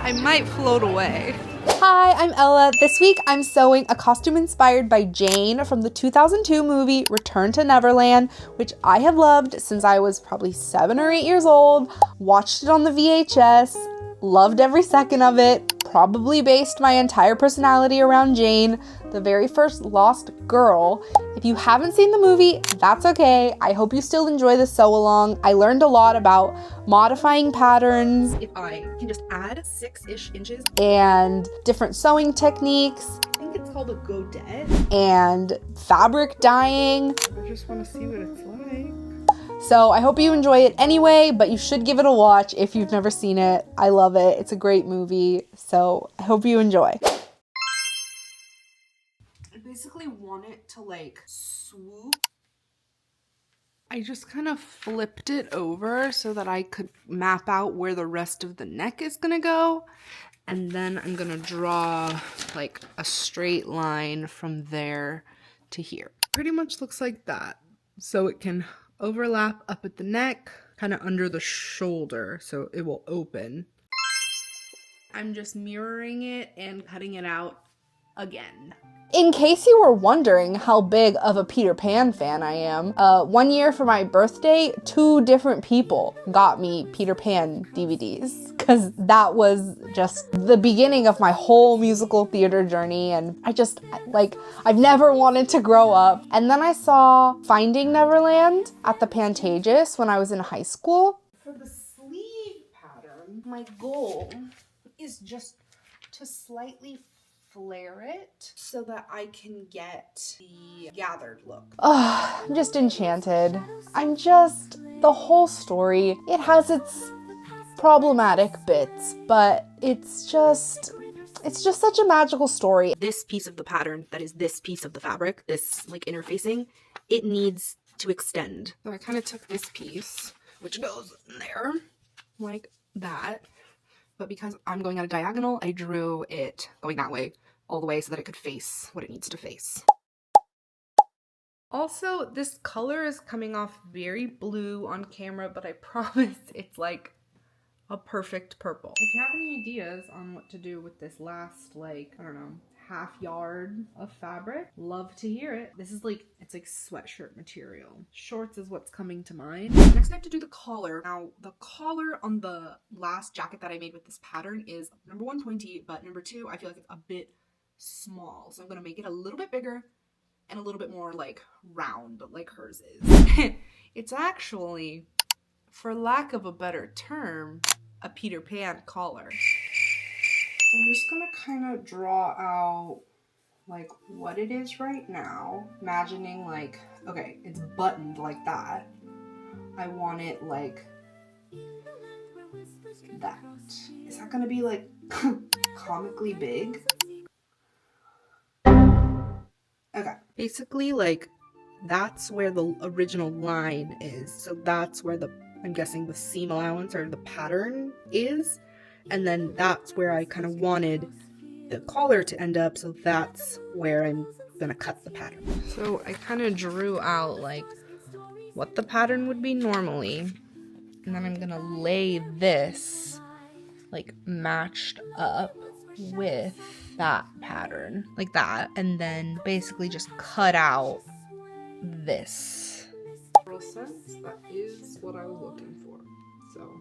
I might float away. Hi, I'm Ella. This week I'm sewing a costume inspired by Jane from the 2002 movie Return to Neverland, which I have loved since I was probably 7 or 8 years old. Watched it on the VHS, loved every second of it, probably based my entire personality around Jane, the very first lost girl. If you haven't seen the movie, that's okay. I hope you still enjoy the sew along. I learned a lot about modifying patterns. If I can just add 6-ish inches. And different sewing techniques. I think it's called a godet. And fabric dyeing. I just want to see what it's like. So I hope you enjoy it anyway, but you should give it a watch if you've never seen it. I love it. It's a great movie. So I hope you enjoy. I basically want it to like swoop. I just kind of flipped it over so that I could map out where the rest of the neck is gonna go. And then I'm gonna draw like a straight line from there to here. Pretty much looks like that. So it can overlap up at the neck, kind of under the shoulder, so it will open. I'm just mirroring it and cutting it out again. In case you were wondering how big of a Peter Pan fan I am, one year for my birthday, 2 different people got me Peter Pan DVDs, because that was just the beginning of my whole musical theater journey, and I've never wanted to grow up. And then I saw Finding Neverland at the Pantages when I was in high school. For the sleeve pattern, my goal is just to slightly flare it so that I can get the gathered look. I'm just enchanted. The whole story, it has its problematic bits, but it's just such a magical story. This piece of the pattern, that is this piece of the fabric, this like interfacing, it needs to extend. So I kind of took this piece, which goes in there, like that. But because I'm going at a diagonal, I drew it going that way, all the way so that it could face what it needs to face. Also, this color is coming off very blue on camera, but I promise it's like a perfect purple. If you have any ideas on what to do with this last, like, I don't know, half yard of fabric, love to hear it. This is like, it's like sweatshirt material. Shorts is what's coming to mind. Next I have to do the collar. Now the collar on the last jacket that I made with this pattern is number 1 pointy, but number 2 I feel like it's a bit small. So I'm gonna make it a little bit bigger and a little bit more like round like hers is. It's actually, for lack of a better term, a Peter Pan collar. I'm just gonna kind of draw out like what it is right now, imagining like, okay, it's buttoned like that. I want it like that. Is that gonna be like comically big? Okay, basically like that's where the original line is. So that's where I'm guessing the seam allowance or the pattern is. And then that's where I kind of wanted the collar to end up, so that's where I'm gonna cut the pattern. So I kind of drew out like what the pattern would be normally, and then I'm gonna lay this like matched up with that pattern, like that, and then basically just cut out this. Real sense, that is what I was looking for. So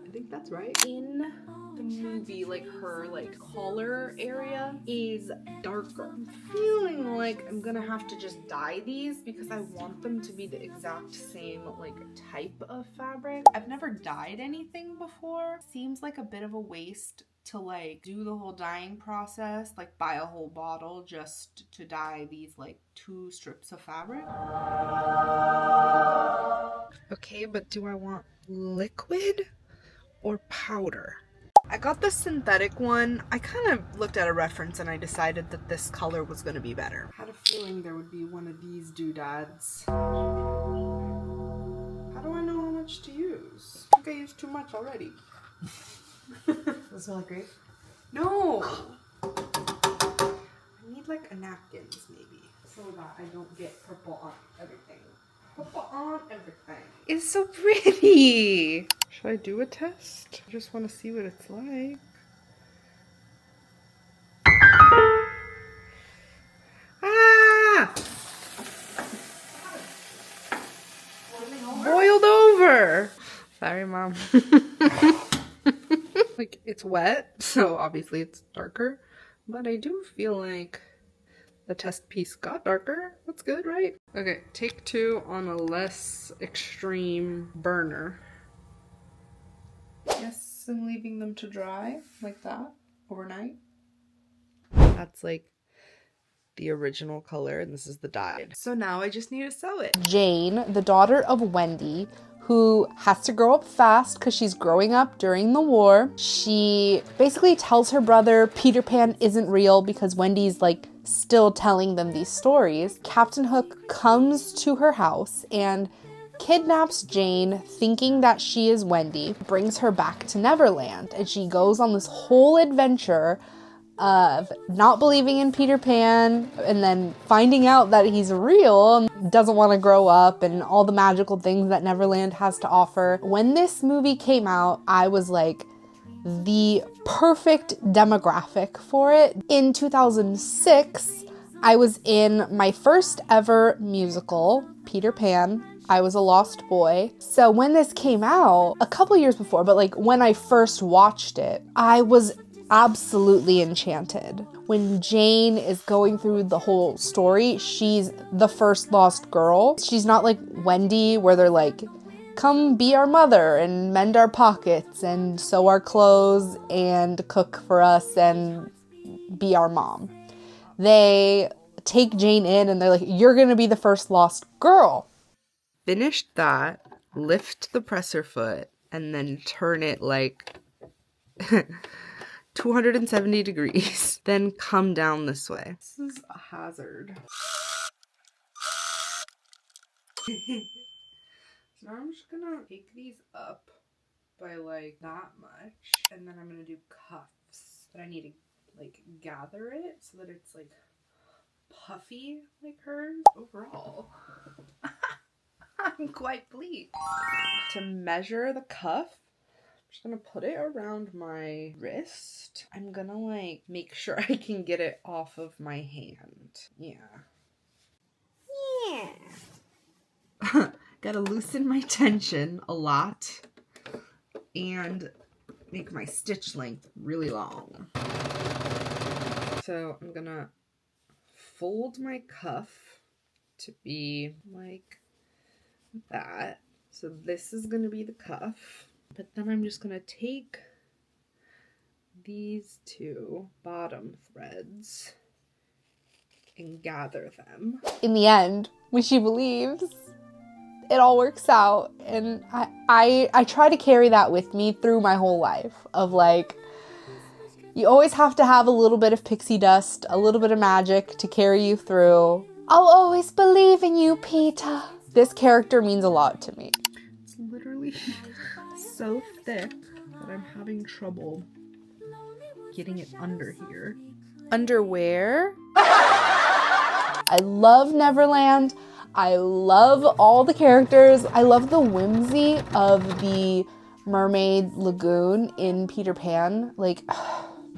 I think that's right. In the movie, like her like collar area is darker. I'm feeling like I'm gonna have to just dye these because I want them to be the exact same like type of fabric. I've never dyed anything before. Seems like a bit of a waste to like do the whole dyeing process, like buy a whole bottle just to dye these like 2 strips of fabric. Okay, but do I want liquid or powder? I got the synthetic one. I kind of looked at a reference and I decided that this color was going to be better. I had a feeling there would be one of these doodads. How do I know how much to use? I think I used too much already. Does it smell like grape? No! I need like a napkins maybe, so that I don't get purple on everything. Purple on on everything. It's so pretty. Should I do a test? I just want to see what it's like. Ah! Boiled over. Sorry, Mom. Like, it's wet, so obviously it's darker. But I do feel like the test piece got darker. That's good, right? Okay, take 2 on a less extreme burner. Yes, I'm leaving them to dry like that overnight. That's like the original color, and this is the dyed. So now I just need to sew it. Jane, the daughter of Wendy, who has to grow up fast because she's growing up during the war. She basically tells her brother Peter Pan isn't real because Wendy's like still telling them these stories. Captain Hook comes to her house and kidnaps Jane, thinking that she is Wendy, brings her back to Neverland, and she goes on this whole adventure of not believing in Peter Pan and then finding out that he's real and doesn't want to grow up and all the magical things that Neverland has to offer. When this movie came out, I was like the perfect demographic for it. In 2006, I was in my first ever musical, Peter Pan. I was a lost boy. So when this came out, a couple years before, but like when I first watched it, I was absolutely enchanted. When Jane is going through the whole story, she's the first lost girl. She's not like Wendy, where they're like, come be our mother and mend our pockets and sew our clothes and cook for us and be our mom. They take Jane in and they're like, you're gonna be the first lost girl. Finished that, lift the presser foot, and then turn it like 270 degrees. Then come down this way. This is a hazard. So now I'm just gonna take these up by like that much, and then I'm gonna do cuffs. But I need to like gather it so that it's like puffy like hers. Overall, I'm quite pleased. To measure the cuff, I'm just gonna put it around my wrist. I'm gonna like make sure I can get it off of my hand. Yeah. Gotta loosen my tension a lot and make my stitch length really long. So I'm gonna fold my cuff to be like that. So this is gonna be the cuff, but then I'm just gonna take these 2 bottom threads and gather them. In the end, when she believes, it all works out. And I try to carry that with me through my whole life of like, you always have to have a little bit of pixie dust, a little bit of magic to carry you through. I'll always believe in you, Peter. This character means a lot to me. It's literally so thick that I'm having trouble getting it under here. Underwear. I love Neverland. I love all the characters. I love the whimsy of the mermaid lagoon in Peter Pan. Like,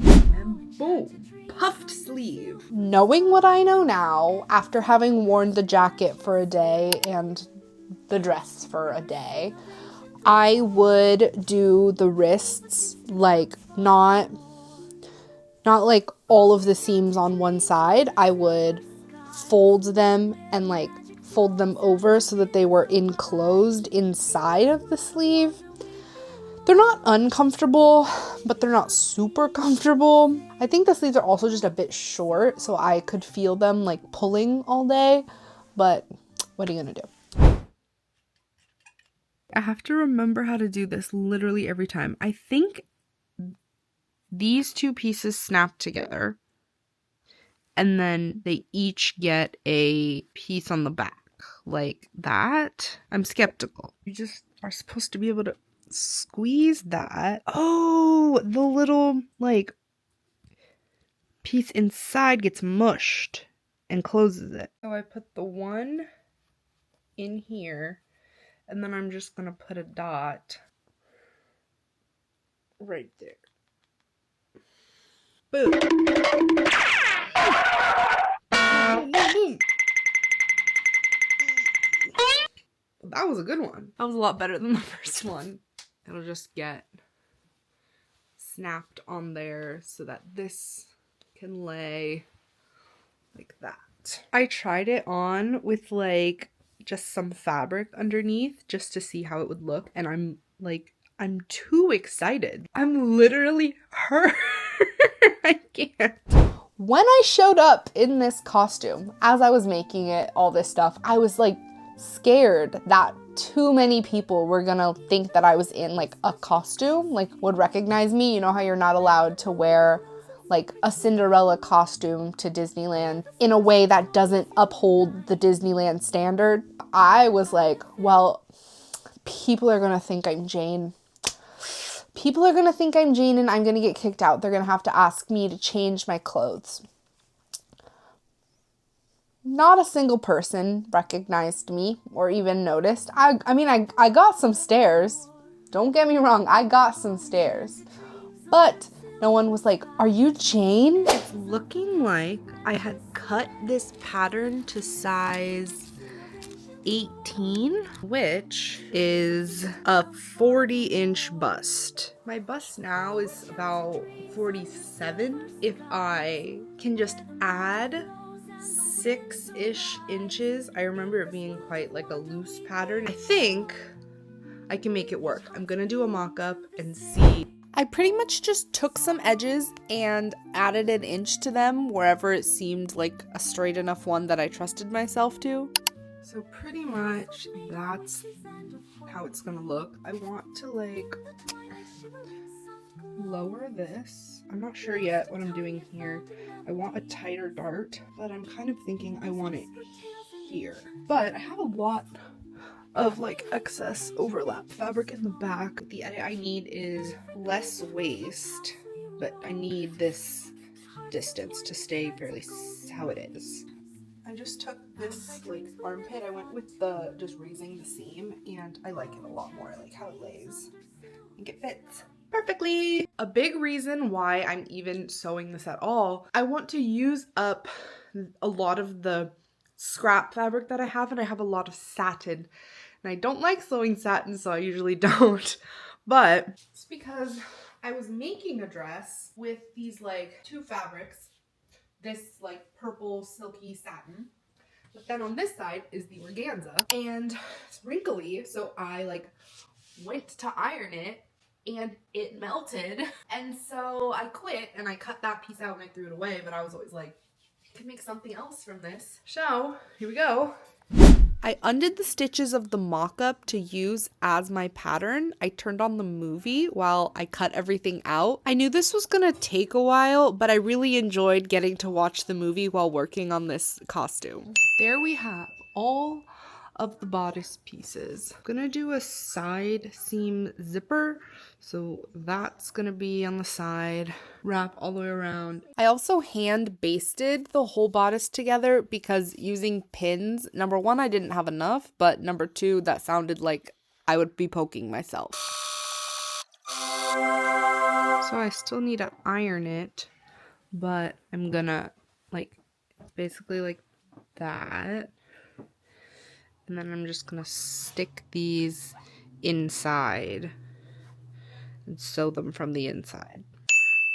And boom, puffed sleeve. knowing what I know now, after having worn the jacket for a day and the dress for a day, I would do the wrists like not like all of the seams on one side. I would fold them and like fold them over so that they were enclosed inside of the sleeve. They're not uncomfortable, but they're not super comfortable. I think the sleeves are also just a bit short, so I could feel them like pulling all day, but what are you gonna do? I have to remember how to do this literally every time. I think these 2 pieces snap together, and then they each get a piece on the back like that. I'm skeptical. You just are supposed to be able to squeeze that. Oh, the little like piece inside gets mushed and closes it. So I put the one in here And then I'm just gonna put a dot right there. Boom. Boom, boom, boom. That was a good one. That was a lot better than the first one. It'll just get snapped on there so that this can lay like that. I tried it on with like just some fabric underneath just to see how it would look, and I'm too excited. I'm literally hurt. I can't. When I showed up in this costume, as I was making it, all this stuff, I was like scared that too many people were gonna think that I was in like a costume, like would recognize me. You know how you're not allowed to wear like a Cinderella costume to Disneyland in a way that doesn't uphold the Disneyland standard. I was like, well, people are gonna think I'm Jane. People are gonna think I'm Jane and I'm gonna get kicked out. They're gonna have to ask me to change my clothes. Not a single person recognized me or even noticed. I mean, I got some stares. Don't get me wrong, I got some stares. But no one was like, are you Jane? It's looking like I had cut this pattern to size 18, which is a 40-inch bust. My bust now is about 47. If I can just add 6-ish inches, I remember it being quite like a loose pattern. I think I can make it work. I'm gonna do a mock-up and see. I pretty much just took some edges and added an inch to them wherever it seemed like a straight enough one that I trusted myself to. So pretty much that's how it's gonna look. I want to like lower this. I'm not sure yet what I'm doing here. I want a tighter dart, but I'm kind of thinking I want it here. But I have a lot of like excess overlap fabric in the back. The edit I need is less waist, but I need this distance to stay fairly how it is. I just took this like armpit, I went with the just raising the seam, and I like it a lot more. I like how it lays. I think it fits perfectly. A big reason why I'm even sewing this at all, I want to use up a lot of the scrap fabric that I have, and I have a lot of satin. And I don't like sewing satin, so I usually don't. But it's because I was making a dress with these like two fabrics. This like purple silky satin. But then on this side is the organza. And it's wrinkly, so I like went to iron it and it melted. And so I quit and I cut that piece out and I threw it away. But I was always like, I can make something else from this. So here we go. I undid the stitches of the mock-up to use as my pattern. I turned on the movie while I cut everything out. I knew this was gonna take a while, but I really enjoyed getting to watch the movie while working on this costume. There we have all of the bodice pieces. I'm gonna do a side seam zipper, so that's gonna be on the side, wrap all the way around. I also hand basted the whole bodice together because using pins, number one, I didn't have enough, but number two, that sounded like I would be poking myself. So I still need to iron it, but I'm gonna like basically like that. And then I'm just gonna stick these inside and sew them from the inside.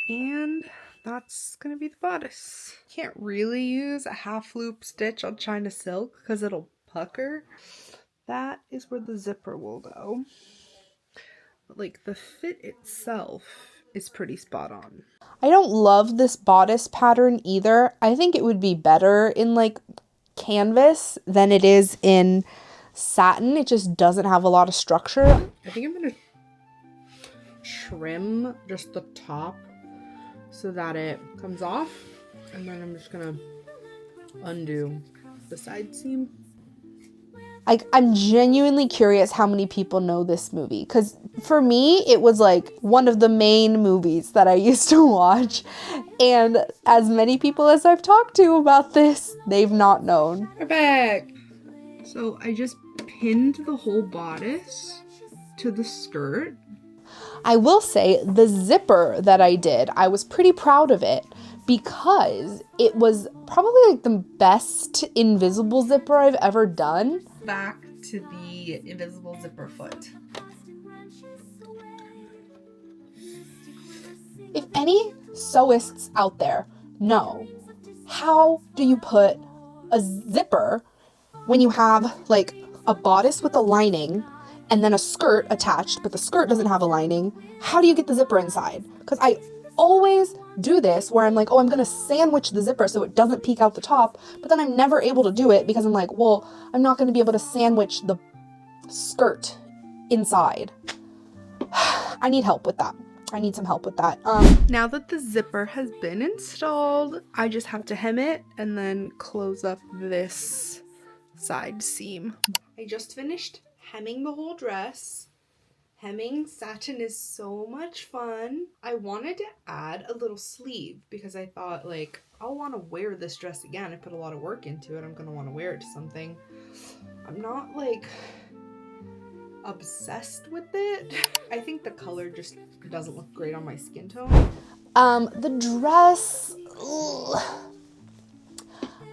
And that's gonna be the bodice. Can't really use a half loop stitch on China silk because it'll pucker. That is where the zipper will go. But like the fit itself is pretty spot on. I don't love this bodice pattern either. I think it would be better in like canvas than it is in satin. It just doesn't have a lot of structure. I think I'm gonna trim just the top so that it comes off, and then I'm just gonna undo the side seam. I'm genuinely curious how many people know this movie, because for me it was like one of the main movies that I used to watch, and as many people as I've talked to about this, they've not known. We're back! So I just pinned the whole bodice to the skirt. I will say the zipper that I did, I was pretty proud of it because it was probably like the best invisible zipper I've ever done. Back to the invisible zipper foot. If any sewists out there know, how do you put a zipper when you have like a bodice with a lining and then a skirt attached, but the skirt doesn't have a lining? How do you get the zipper inside? Because I always do this where I'm like, oh, I'm going to sandwich the zipper so it doesn't peek out the top, but then I'm never able to do it because I'm like, well, I'm not going to be able to sandwich the skirt inside. I need help with that. I need some help with that. Now that the zipper has been installed, I just have to hem it and then close up this side seam. I just finished hemming the whole dress. Hemming satin is so much fun. I wanted to add a little sleeve because I thought, like, I'll want to wear this dress again. I put a lot of work into it. I'm going to want to wear it to something. I'm not, like, obsessed with it. I think the color just doesn't look great on my skin tone. The dress,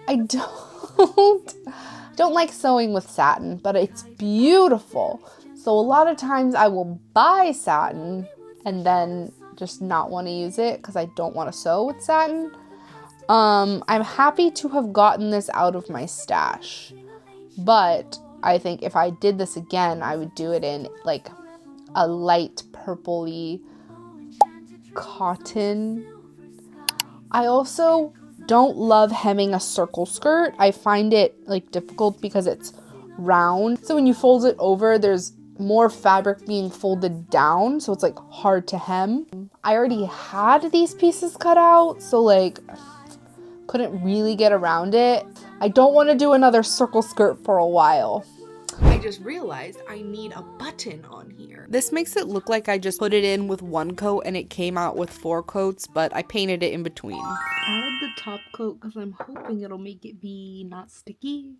I don't like sewing with satin, but it's beautiful. So a lot of times I will buy satin and then just not want to use it because I don't want to sew with satin. I'm happy to have gotten this out of my stash, but I think if I did this again, I would do it in like a light purpley cotton. I also don't love hemming a circle skirt. I find it like difficult because it's round. So when you fold it over, there's more fabric being folded down, so it's like hard to hem. I already had these pieces cut out, so like couldn't really get around it. I don't want to do another circle skirt for a while. I just realized I need a button on here. This makes it look like I just put it in with one coat and it came out with 4 coats, but I painted it in between. I added the top coat because I'm hoping it'll make it be not sticky.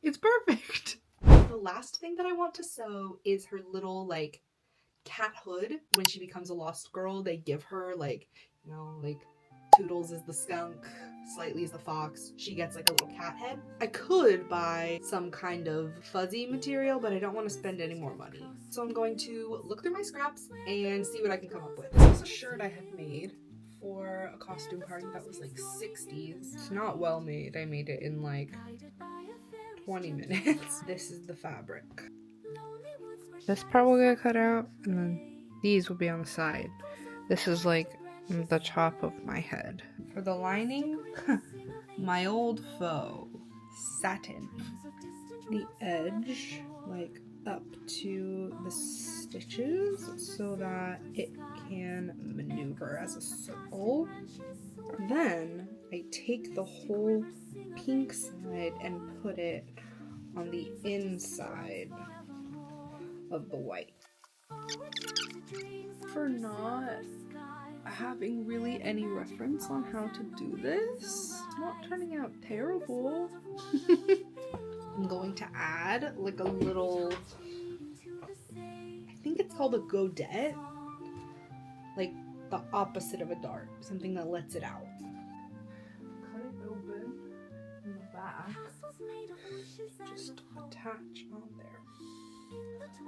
It's perfect. The last thing that I want to sew is her little like cat hood. When she becomes a lost girl, they give her like, you know, like Toodles is the skunk, Slightly is the fox. She gets like a little cat head. I could buy some kind of fuzzy material, but I don't want to spend any more money. So I'm going to look through my scraps and see what I can come up with. This is a shirt I had made for a costume party that was like 60s. It's not well made. I made it in like 20 minutes. This is the fabric. This part will get cut out and then these will be on the side. This is like the top of my head. For the lining, my old foe, satin. The edge, like up to the stitches so that it can maneuver as a circle. Then I take the whole pink side and put it on the inside of the white. For not having really any reference on how to do this, it's not turning out terrible. I'm going to add like a little, I think it's called a godet, like the opposite of a dart, something that lets it out. Cut it open in the back, just attach on there.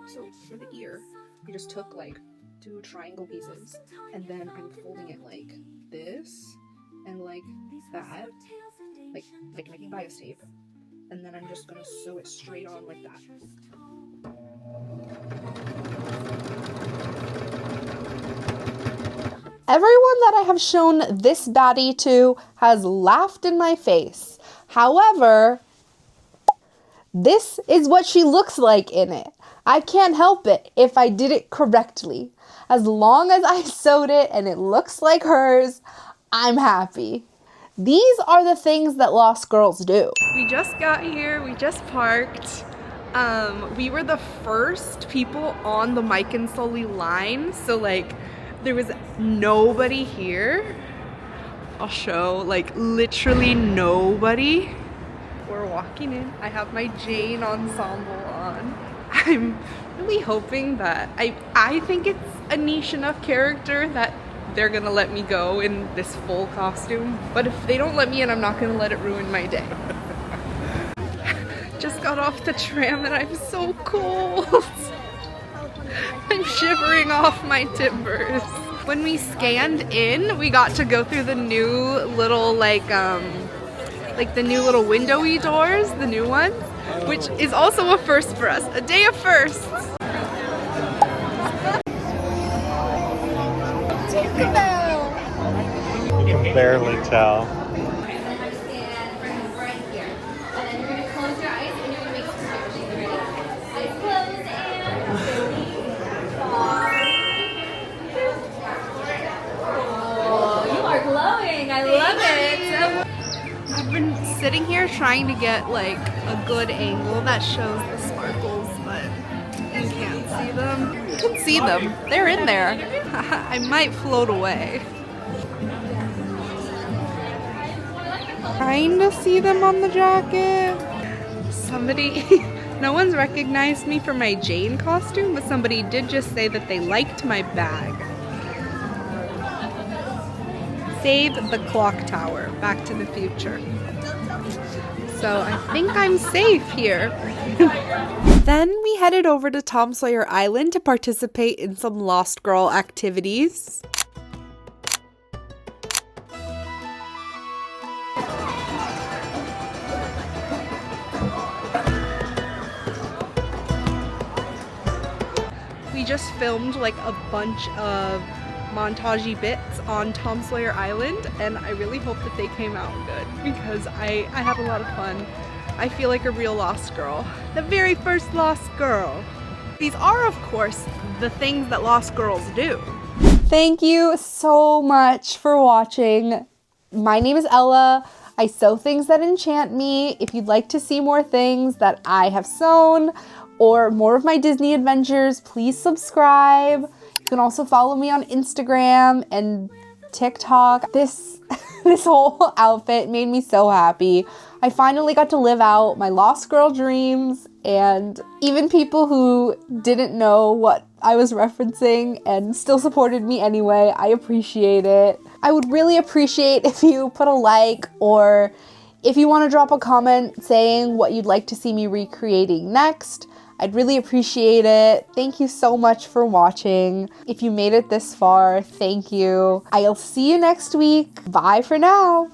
So for the ear, I just took like 2 triangle pieces and then I'm folding it like this and like that, like making bias tape, and then I'm just gonna sew it straight on like that. Everyone that I have shown this baddie to has laughed in my face. However, this is what she looks like in it. I can't help it if I did it correctly. As long as I sewed it and it looks like hers, I'm happy. These are the things that lost girls do. We just got here, we just parked. We were the first people on the Mike and Sully line, so like there was nobody here. I'll show, like, literally nobody. We're walking in. I have my Jane ensemble on. I'm really hoping that I think it's a niche enough character that they're gonna let me go in this full costume. But if they don't let me in, I'm not gonna let it ruin my day. Just got off the tram and I'm so cold. I'm shivering off my timbers. When we scanned in, we got to go through the new little like the new little windowy doors, the new ones, which is also a first for us, a day of firsts. You can barely tell. I've been sitting here trying to get like a good angle that shows the sparkles, but you can't see them. You can see them. They're in there. I might float away. Trying to see them on the jacket. Somebody, no one's recognized me for my Jane costume, but somebody did just say that they liked my bag. Save the clock tower, Back to the Future. So I think I'm safe here. Then we headed over to Tom Sawyer Island to participate in some Lost Girl activities. We just filmed like a bunch of montagey bits on Tom Sawyer Island, and I really hope that they came out good because I had a lot of fun. I feel like a real lost girl. The very first lost girl. These are, of course, the things that lost girls do. Thank you so much for watching. My name is Ella. I sew things that enchant me. If you'd like to see more things that I have sewn or more of my Disney adventures, please subscribe. You can also follow me on Instagram and TikTok. This whole outfit made me so happy. I finally got to live out my lost girl dreams, and even people who didn't know what I was referencing and still supported me anyway, I appreciate it. I would really appreciate if you put a like, or if you want to drop a comment saying what you'd like to see me recreating next. I'd really appreciate it. Thank you so much for watching. If you made it this far, thank you. I'll see you next week. Bye for now.